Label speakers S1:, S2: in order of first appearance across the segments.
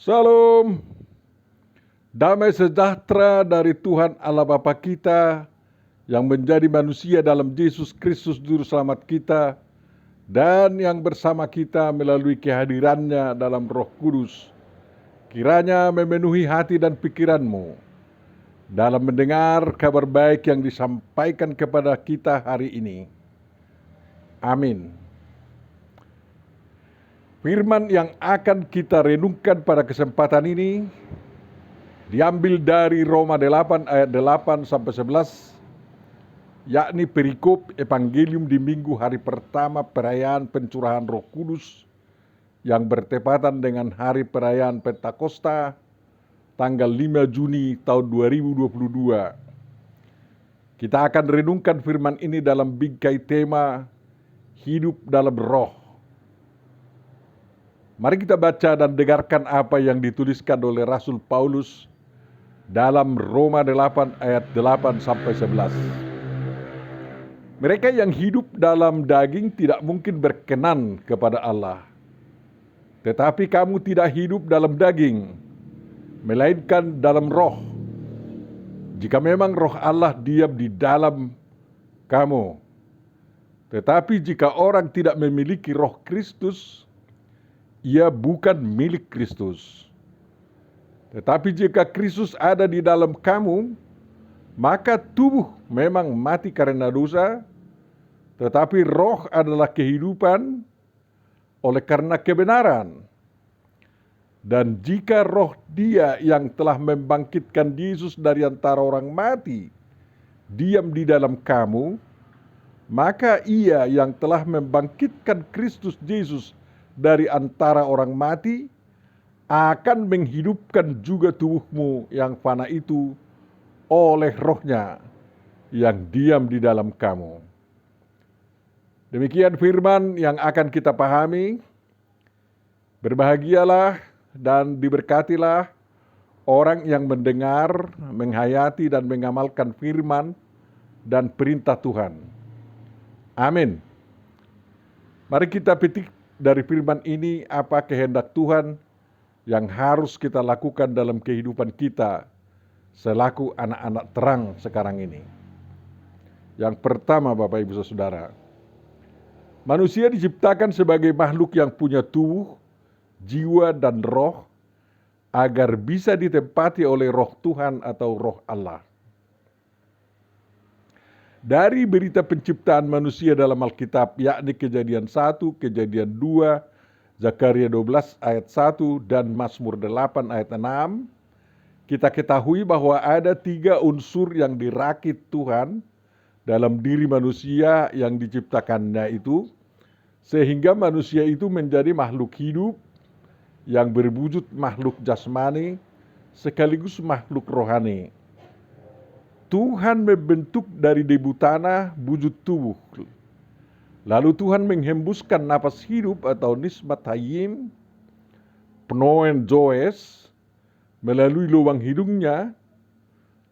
S1: Salam, damai sejahtera dari Tuhan Allah Bapa kita yang menjadi manusia dalam Yesus Kristus Juru Selamat kita dan yang bersama kita melalui kehadirannya dalam Roh Kudus. Kiranya memenuhi hati dan pikiranmu dalam mendengar kabar baik yang disampaikan kepada kita hari ini. Amin. Firman yang akan kita renungkan pada kesempatan ini diambil dari Roma 8 ayat 8 sampai 11, yakni perikop Evangelium di minggu hari pertama perayaan pencurahan Roh Kudus yang bertepatan dengan hari perayaan Pentakosta tanggal 5 Juni tahun 2022. Kita akan renungkan firman ini dalam bingkai tema hidup dalam roh. Mari kita baca dan dengarkan apa yang dituliskan oleh Rasul Paulus dalam Roma 8 ayat 8 sampai 11. Mereka yang hidup dalam daging tidak mungkin berkenan kepada Allah. Tetapi kamu tidak hidup dalam daging, melainkan dalam roh. Jika memang roh Allah diam di dalam kamu. Tetapi jika orang tidak memiliki roh Kristus, ia bukan milik Kristus. Tetapi jika Kristus ada di dalam kamu, maka tubuh memang mati karena dosa, tetapi roh adalah kehidupan oleh karena kebenaran. Dan jika roh Dia yang telah membangkitkan Yesus dari antara orang mati diam di dalam kamu, maka Ia yang telah membangkitkan Kristus Yesus dari antara orang mati akan menghidupkan juga tubuhmu yang fana itu oleh rohnya yang diam di dalam kamu. Demikian firman yang akan kita pahami. Berbahagialah dan diberkatilah orang yang mendengar, menghayati dan mengamalkan firman dan perintah Tuhan. Amin. Mari kita petik dari firman ini apa kehendak Tuhan yang harus kita lakukan dalam kehidupan kita selaku anak-anak terang sekarang ini. Yang pertama, Bapak Ibu Saudara, manusia diciptakan sebagai makhluk yang punya tubuh, jiwa dan roh agar bisa ditempati oleh roh Tuhan atau roh Allah. Dari berita penciptaan manusia dalam Alkitab, yakni Kejadian 1, Kejadian 2, Zakaria 12 ayat 1, dan Mazmur 8 ayat 6, kita ketahui bahwa ada 3 unsur yang dirakit Tuhan dalam diri manusia yang diciptakannya itu, sehingga manusia itu menjadi makhluk hidup yang berwujud makhluk jasmani sekaligus makhluk rohani. Tuhan membentuk dari debu tanah wujud tubuh. Lalu Tuhan menghembuskan napas hidup atau nismat hayim, pnoen zoes, melalui lubang hidungnya.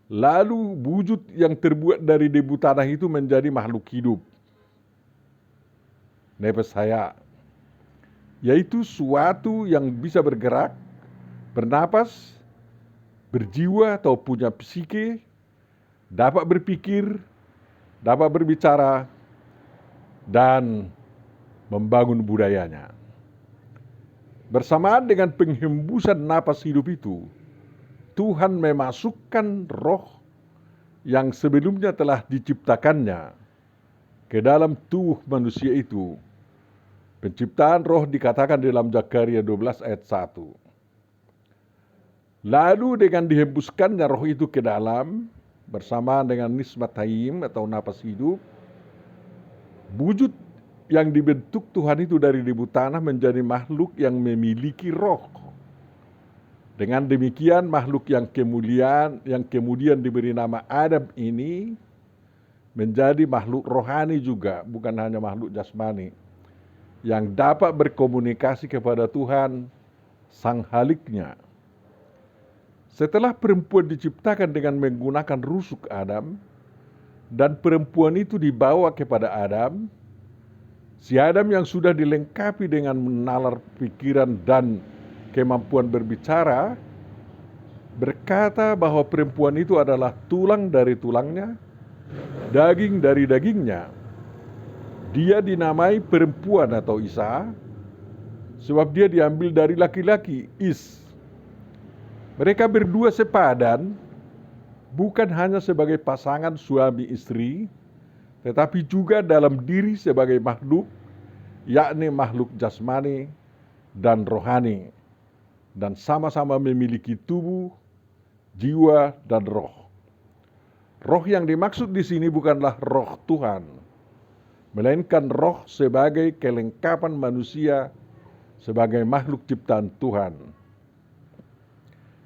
S1: Lalu wujud yang terbuat dari debu tanah itu menjadi makhluk hidup. Nefas haya, yaitu suatu yang bisa bergerak, bernapas, berjiwa atau punya psike, dapat berpikir, dapat berbicara, dan membangun budayanya. Bersamaan dengan penghembusan napas hidup itu, Tuhan memasukkan roh yang sebelumnya telah diciptakannya ke dalam tubuh manusia itu. Penciptaan roh dikatakan dalam Zakaria 12 ayat 1. Lalu dengan dihembuskannya roh itu ke dalam, bersamaan dengan nismat hayim atau napas hidup, wujud yang dibentuk Tuhan itu dari debu tanah menjadi makhluk yang memiliki roh. Dengan demikian makhluk yang kemudian diberi nama Adam ini menjadi makhluk rohani juga, bukan hanya makhluk jasmani, yang dapat berkomunikasi kepada Tuhan Sang Haliknya. Setelah perempuan diciptakan dengan menggunakan rusuk Adam, dan perempuan itu dibawa kepada Adam, si Adam yang sudah dilengkapi dengan menalar pikiran dan kemampuan berbicara, berkata bahwa perempuan itu adalah tulang dari tulangnya, daging dari dagingnya. Dia dinamai perempuan atau Isa, sebab dia diambil dari laki-laki, Is. Mereka berdua sepadan, bukan hanya sebagai pasangan suami istri, tetapi juga dalam diri sebagai makhluk, yakni makhluk jasmani dan rohani, dan sama-sama memiliki tubuh, jiwa, dan roh. Roh yang dimaksud di sini bukanlah roh Tuhan, melainkan roh sebagai kelengkapan manusia sebagai makhluk ciptaan Tuhan.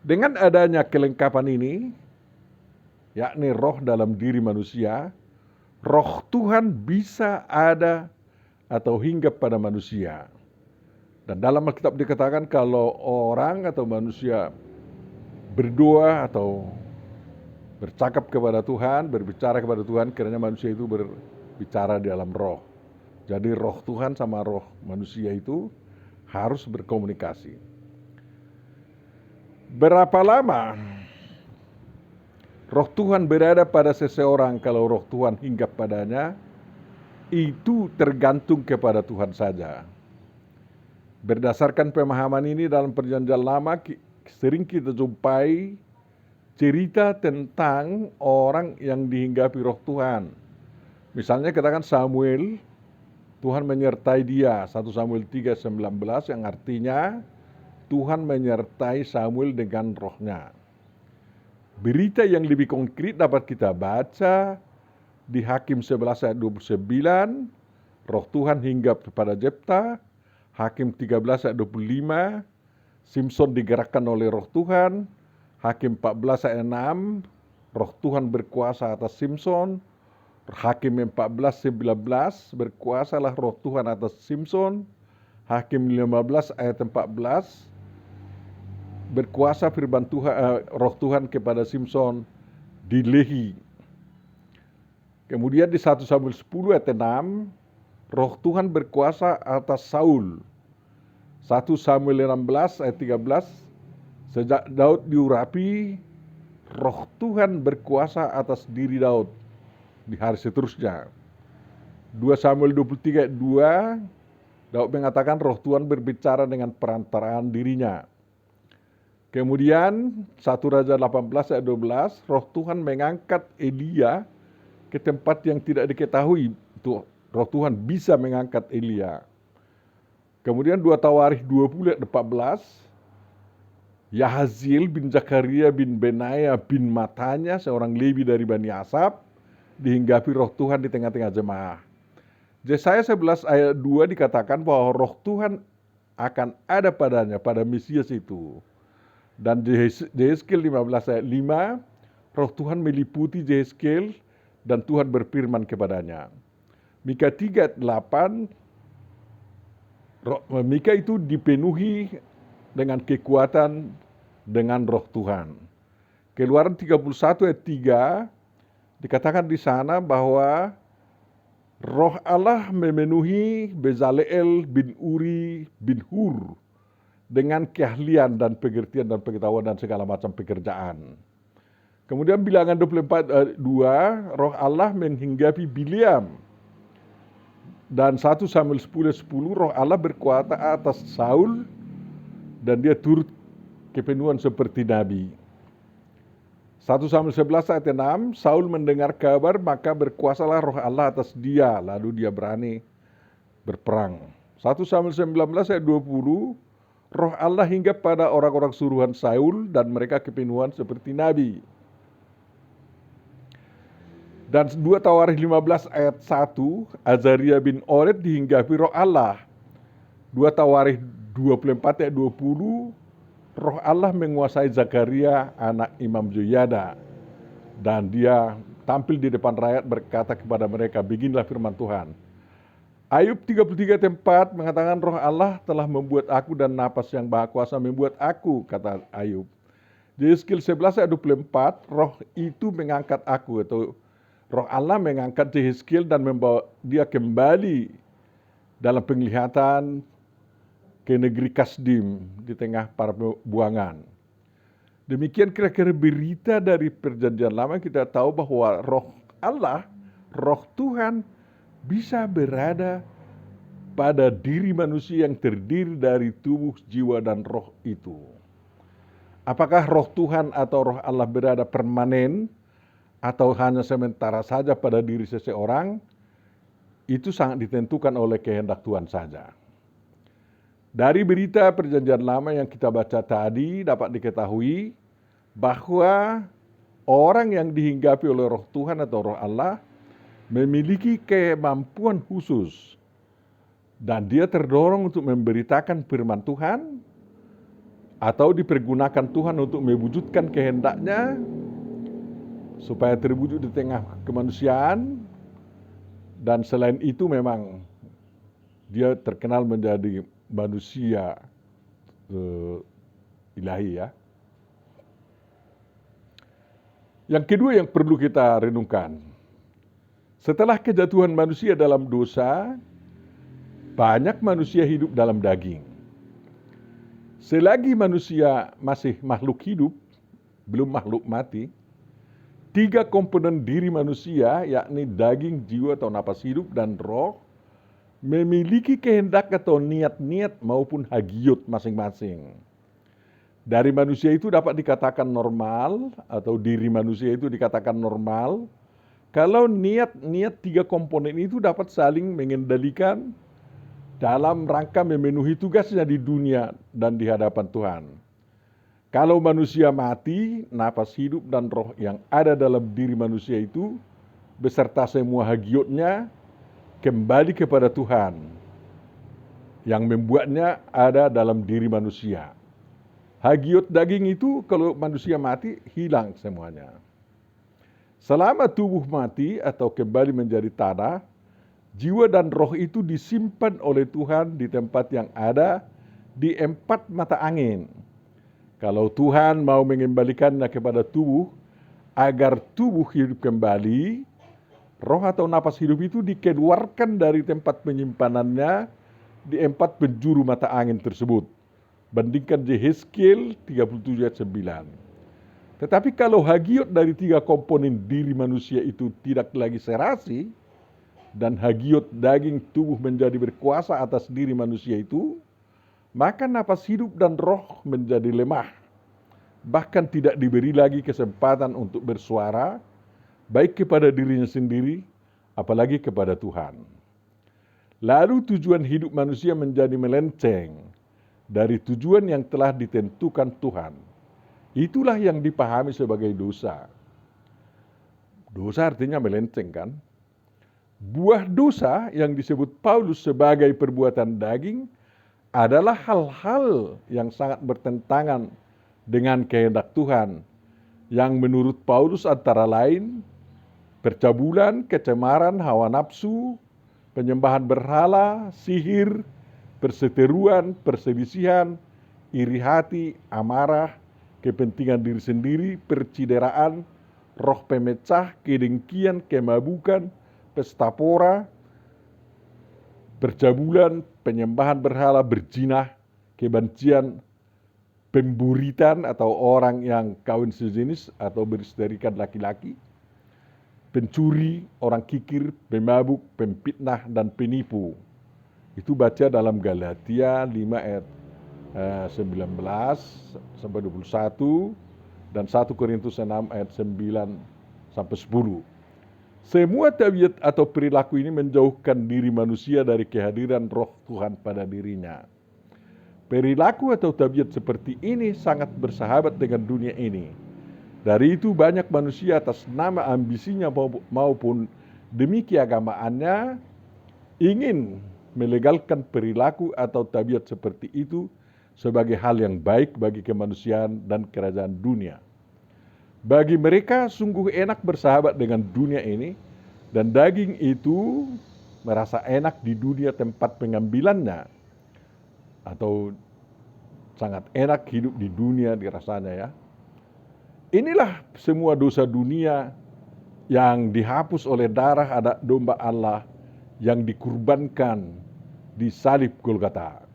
S1: Dengan adanya kelengkapan ini, yakni roh dalam diri manusia, roh Tuhan bisa ada atau hinggap pada manusia. Dan dalam Alkitab dikatakan kalau orang atau manusia berdoa atau bercakap kepada Tuhan, berbicara kepada Tuhan, kiranya manusia itu berbicara di dalam roh. Jadi roh Tuhan sama roh manusia itu harus berkomunikasi. Berapa lama roh Tuhan berada pada seseorang kalau roh Tuhan hinggap padanya, itu tergantung kepada Tuhan saja. Berdasarkan pemahaman ini dalam Perjanjian Lama sering kita jumpai cerita tentang orang yang dihinggapi roh Tuhan. Misalnya katakan Samuel, Tuhan menyertai dia, 1 Samuel 3:19 yang artinya Tuhan menyertai Samuel dengan rohnya. Berita yang lebih konkret dapat kita baca di Hakim 11 ayat 29, roh Tuhan hinggap kepada Jefta. Hakim 13 ayat 25, Simson digerakkan oleh roh Tuhan. Hakim 14 ayat 6, roh Tuhan berkuasa atas Simson. Hakim 14:19, berkuasalah roh Tuhan atas Simson. Hakim 15 ayat 14, berkuasa firman Tuhan, roh Tuhan kepada Simson di Lehi. Kemudian di 1 Samuel 10 ayat 6, roh Tuhan berkuasa atas Saul. 1 Samuel 16 ayat 13, sejak Daud diurapi, roh Tuhan berkuasa atas diri Daud di hari seterusnya. 2 Samuel 23 ayat 2, Daud mengatakan roh Tuhan berbicara dengan perantaraan dirinya. Kemudian 1 Raja 18 ayat 12, roh Tuhan mengangkat Elia ke tempat yang tidak diketahui. Roh Tuhan bisa mengangkat Elia. Kemudian 2 Tawarikh 20 ayat 14, Yahaziel bin Zakaria bin Benaya bin Matanya, seorang Lewi dari Bani Asaf, dihinggapi roh Tuhan di tengah-tengah jemaah. Yesaya 11 ayat 2 dikatakan bahwa roh Tuhan akan ada padanya pada Mesias itu. Dan Yehezkiel 15 ayat 5, roh Tuhan meliputi Yehezkiel dan Tuhan berfirman kepadanya. Mika 3 ayat 8, Mika itu dipenuhi dengan kekuatan dengan roh Tuhan. Keluaran 31 ayat 3 dikatakan di sana bahwa roh Allah memenuhi Bezaleel bin Uri bin Hur dengan keahlian dan pengertian dan pengetahuan dan segala macam pekerjaan. Kemudian Bilangan 24 ayat 2, roh Allah menghinggapi Bileam. Dan 1 Samuel 10:10, roh Allah berkuasa atas Saul dan dia turut kepenuhan seperti nabi. 1 Samuel 11 ayat 6, Saul mendengar kabar maka berkuasalah roh Allah atas dia, lalu dia berani berperang. 1 Samuel 19 ayat 20, roh Allah hinggap pada orang-orang suruhan Saul dan mereka kepenuhan seperti nabi. Dan 2 Tawarikh 15 ayat 1, Azaria bin Ored dihinggapi roh Allah. 2 Tawarikh 24 ayat 20, roh Allah menguasai Zakaria anak Imam Joyada. Dan dia tampil di depan rakyat berkata kepada mereka, beginilah firman Tuhan. Ayub 33 tempat mengatakan roh Allah telah membuat aku dan napas yang maha kuasa membuat aku, kata Ayub. Yehezkiel 11 ayat 24, roh itu mengangkat aku, atau roh Allah mengangkat Yehezkiel dan membawa dia kembali dalam penglihatan ke negeri Kasdim di tengah para buangan. Demikian kira-kira berita dari perjanjian lama. Kita tahu bahwa roh Allah, roh Tuhan bisa berada pada diri manusia yang terdiri dari tubuh, jiwa, dan roh itu. Apakah roh Tuhan atau roh Allah berada permanen atau hanya sementara saja pada diri seseorang, itu sangat ditentukan oleh kehendak Tuhan saja. Dari berita perjanjian lama yang kita baca tadi dapat diketahui bahwa orang yang dihinggapi oleh roh Tuhan atau roh Allah memiliki kemampuan khusus dan dia terdorong untuk memberitakan firman Tuhan atau dipergunakan Tuhan untuk mewujudkan kehendaknya supaya terwujud di tengah kemanusiaan. Dan selain itu memang dia terkenal menjadi manusia ilahi ya. Yang kedua yang perlu kita renungkan, setelah kejatuhan manusia dalam dosa, banyak manusia hidup dalam daging. Selagi manusia masih makhluk hidup, belum makhluk mati, 3 komponen diri manusia, yakni daging, jiwa atau napas hidup, dan roh, memiliki kehendak atau niat-niat maupun hagiot masing-masing. Dari manusia itu dapat dikatakan normal, atau diri manusia itu dikatakan normal, kalau niat-niat 3 komponen itu dapat saling mengendalikan dalam rangka memenuhi tugasnya di dunia dan di hadapan Tuhan. Kalau manusia mati, napas hidup dan roh yang ada dalam diri manusia itu beserta semua hagiotnya kembali kepada Tuhan yang membuatnya ada dalam diri manusia. Hagiot daging itu kalau manusia mati hilang semuanya. Selama tubuh mati atau kembali menjadi tanah, jiwa dan roh itu disimpan oleh Tuhan di tempat yang ada di 4 mata angin. Kalau Tuhan mau mengembalikannya kepada tubuh agar tubuh hidup kembali, roh atau napas hidup itu dikeluarkan dari tempat penyimpanannya di 4 penjuru mata angin tersebut. Bandingkan Yehezkiel 37 ayat 9. Tetapi kalau hagiot dari 3 komponen diri manusia itu tidak lagi serasi, dan hagiot daging tubuh menjadi berkuasa atas diri manusia itu, maka napas hidup dan roh menjadi lemah. Bahkan tidak diberi lagi kesempatan untuk bersuara, baik kepada dirinya sendiri, apalagi kepada Tuhan. Lalu tujuan hidup manusia menjadi melenceng dari tujuan yang telah ditentukan Tuhan. Itulah yang dipahami sebagai dosa. Dosa artinya melenceng kan? Buah dosa yang disebut Paulus sebagai perbuatan daging adalah hal-hal yang sangat bertentangan dengan kehendak Tuhan, yang menurut Paulus antara lain percabulan, kecemaran, hawa nafsu, penyembahan berhala, sihir, perseteruan, perselisihan, iri hati, amarah, kepentingan diri sendiri, percideraan, roh pemecah, kedengkian, kemabukan, pesta pora, percabulan, penyembahan berhala, berzinah, kebencian, pemburitan atau orang yang kawin sejenis atau beristerikan laki-laki, pencuri, orang kikir, pemabuk, pempitnah, dan penipu. Itu baca dalam Galatia 5 ayat 19 sampai 21 dan 1 Korintus 6 ayat 9 sampai 10. Semua tabiat atau perilaku ini menjauhkan diri manusia dari kehadiran roh Tuhan pada dirinya. Perilaku atau tabiat seperti ini sangat bersahabat dengan dunia ini. Dari itu banyak manusia atas nama ambisinya maupun demi keagamaannya ingin melegalkan perilaku atau tabiat seperti itu sebagai hal yang baik bagi kemanusiaan dan kerajaan dunia. Bagi mereka sungguh enak bersahabat dengan dunia ini, dan daging itu merasa enak di dunia tempat pengambilannya, atau sangat enak hidup di dunia dirasanya ya. Inilah semua dosa dunia yang dihapus oleh darah anak domba Allah yang dikurbankan di salib Golgota.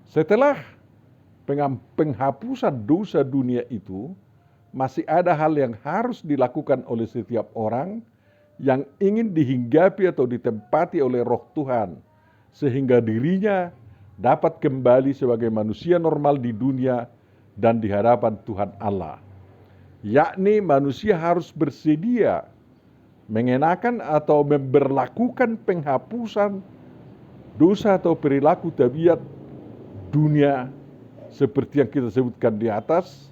S1: Setelah penghapusan dosa dunia itu, masih ada hal yang harus dilakukan oleh setiap orang yang ingin dihinggapi atau ditempati oleh Roh Tuhan, sehingga dirinya dapat kembali sebagai manusia normal di dunia dan di hadapan Tuhan Allah. Yakni manusia harus bersedia mengenakan atau memberlakukan penghapusan dosa atau perilaku tabiat dunia seperti yang kita sebutkan di atas,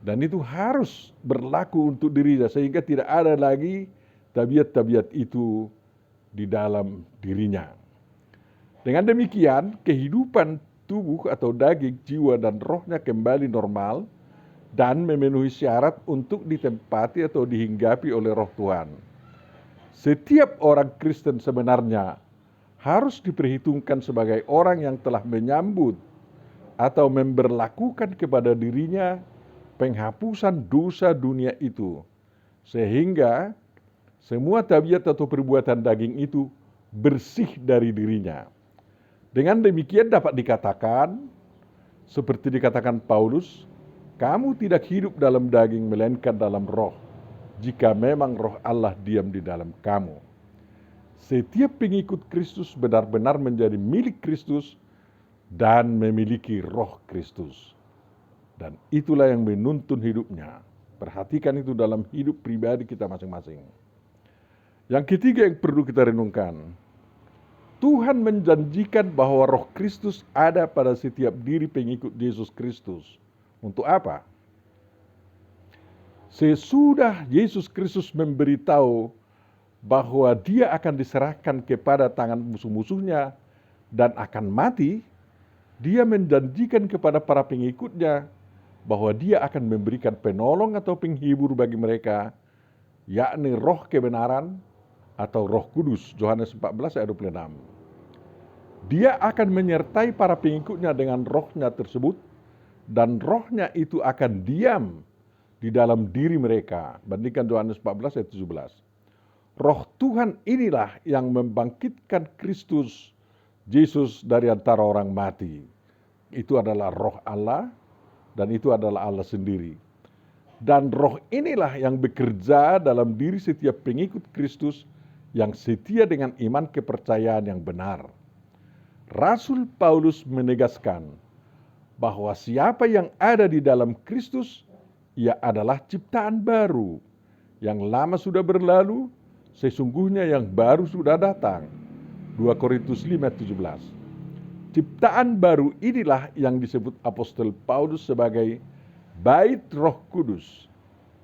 S1: dan itu harus berlaku untuk dirinya sehingga tidak ada lagi tabiat-tabiat itu di dalam dirinya. Dengan demikian, kehidupan tubuh atau daging, jiwa, dan rohnya kembali normal dan memenuhi syarat untuk ditempati atau dihinggapi oleh Roh Tuhan. Setiap orang Kristen sebenarnya harus diperhitungkan sebagai orang yang telah menyambut atau memberlakukan kepada dirinya penghapusan dosa dunia itu, sehingga semua tabiat atau perbuatan daging itu bersih dari dirinya. Dengan demikian dapat dikatakan, seperti dikatakan Paulus, kamu tidak hidup dalam daging melainkan dalam roh, jika memang roh Allah diam di dalam kamu. Setiap pengikut Kristus benar-benar menjadi milik Kristus dan memiliki roh Kristus. Dan itulah yang menuntun hidupnya. Perhatikan itu dalam hidup pribadi kita masing-masing. Yang ketiga yang perlu kita renungkan, Tuhan menjanjikan bahwa roh Kristus ada pada setiap diri pengikut Yesus Kristus. Untuk apa? Sesudah Yesus Kristus memberitahu bahwa dia akan diserahkan kepada tangan musuh-musuhnya dan akan mati, dia menjanjikan kepada para pengikutnya bahwa dia akan memberikan penolong atau penghibur bagi mereka, yakni roh kebenaran atau Roh Kudus, Yohanes 14 ayat 26. Dia akan menyertai para pengikutnya dengan rohnya tersebut, dan rohnya itu akan diam di dalam diri mereka. Bandingkan Yohanes 14 ayat 17. Roh Tuhan inilah yang membangkitkan Kristus Yesus dari antara orang mati. Itu adalah roh Allah, dan itu adalah Allah sendiri. Dan roh inilah yang bekerja dalam diri setiap pengikut Kristus yang setia dengan iman kepercayaan yang benar. Rasul Paulus menegaskan bahwa siapa yang ada di dalam Kristus, ia adalah ciptaan baru. Yang lama sudah berlalu, sesungguhnya yang baru sudah datang. 2 Korintus 5:17. Ciptaan baru inilah yang disebut Apostol Paulus sebagai bait Roh Kudus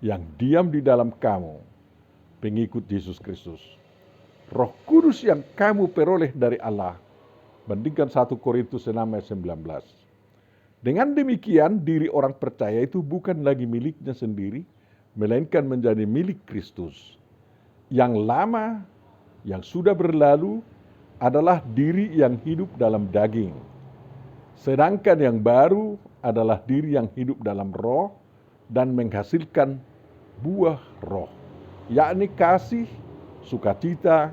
S1: yang diam di dalam kamu, pengikut Yesus Kristus. Roh Kudus yang kamu peroleh dari Allah. Bandingkan 1 Korintus 6 ayat 19. Dengan demikian, diri orang percaya itu bukan lagi miliknya sendiri, melainkan menjadi milik Kristus. Yang lama, yang sudah berlalu, adalah diri yang hidup dalam daging. Sedangkan yang baru adalah diri yang hidup dalam roh dan menghasilkan buah roh, yakni kasih, sukacita,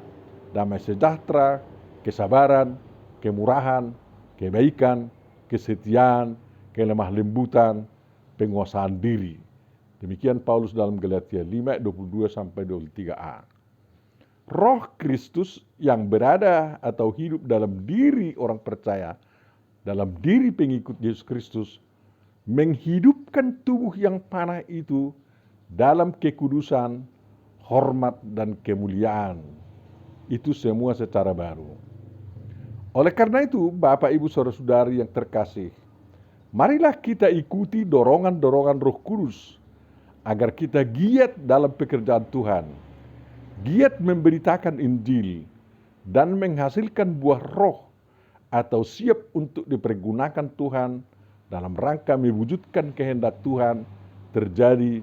S1: damai sejahtera, kesabaran, kemurahan, kebaikan, kesetiaan, kelemah lembutan, penguasaan diri. Demikian Paulus dalam Galatia 5 ayat 22 sampai 23a. Roh Kristus yang berada atau hidup dalam diri orang percaya, dalam diri pengikut Yesus Kristus, menghidupkan tubuh yang panah itu dalam kekudusan, hormat, dan kemuliaan. Itu semua secara baru. Oleh karena itu, Bapak, Ibu, Saudara-saudari yang terkasih, marilah kita ikuti dorongan-dorongan Roh Kudus agar kita giat dalam pekerjaan Tuhan, giat memberitakan Injil, dan menghasilkan buah roh atau siap untuk dipergunakan Tuhan dalam rangka mewujudkan kehendak Tuhan terjadi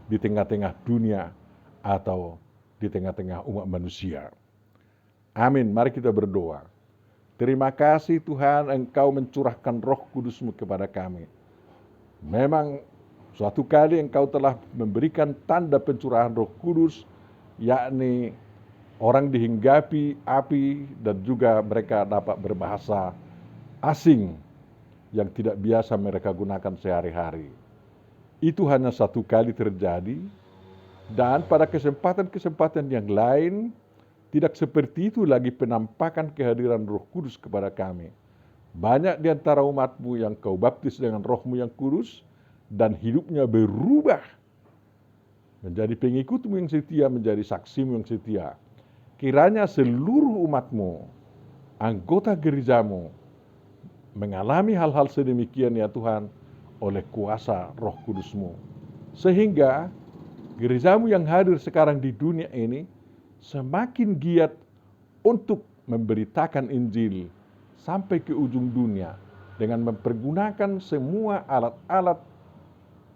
S1: di tengah-tengah dunia atau di tengah-tengah umat manusia. Amin. Mari kita berdoa. Terima kasih Tuhan, Engkau mencurahkan Roh Kudus-Mu kepada kami. Memang suatu kali Engkau telah memberikan tanda pencurahan Roh Kudus, yakni orang dihinggapi api dan juga mereka dapat berbahasa asing yang tidak biasa mereka gunakan sehari-hari. Itu hanya satu kali terjadi, dan pada kesempatan-kesempatan yang lain, tidak seperti itu lagi penampakan kehadiran Roh Kudus kepada kami. Banyak di antara umatmu yang kau baptis dengan Rohmu yang kudus, dan hidupnya berubah menjadi pengikutmu yang setia, menjadi saksimu yang setia. Kiranya seluruh umatmu, anggota gerejamu, mengalami hal-hal sedemikian ya Tuhan, oleh kuasa Roh Kudus-Mu. Sehingga gerejamu yang hadir sekarang di dunia ini semakin giat untuk memberitakan Injil sampai ke ujung dunia dengan mempergunakan semua alat-alat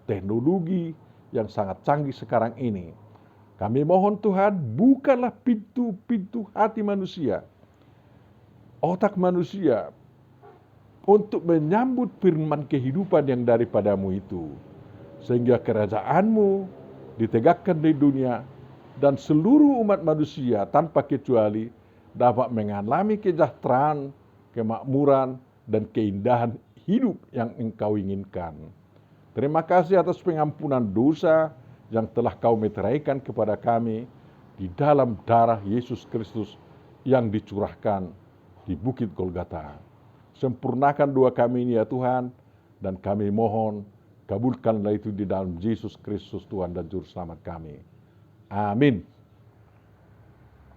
S1: teknologi yang sangat canggih sekarang ini. Kami mohon Tuhan, bukalah pintu-pintu hati manusia, otak manusia, untuk menyambut firman kehidupan yang daripadamu itu. Sehingga kerajaanmu ditegakkan di dunia, dan seluruh umat manusia tanpa kecuali dapat mengalami kesejahteraan, kemakmuran, dan keindahan hidup yang Engkau inginkan. Terima kasih atas pengampunan dosa yang telah Kau meteraikan kepada kami di dalam darah Yesus Kristus yang dicurahkan di Bukit Golgota. Sempurnakan doa kami ini ya Tuhan, dan kami mohon kabulkanlah itu di dalam Yesus Kristus Tuhan dan Juru Selamat kami. Amin.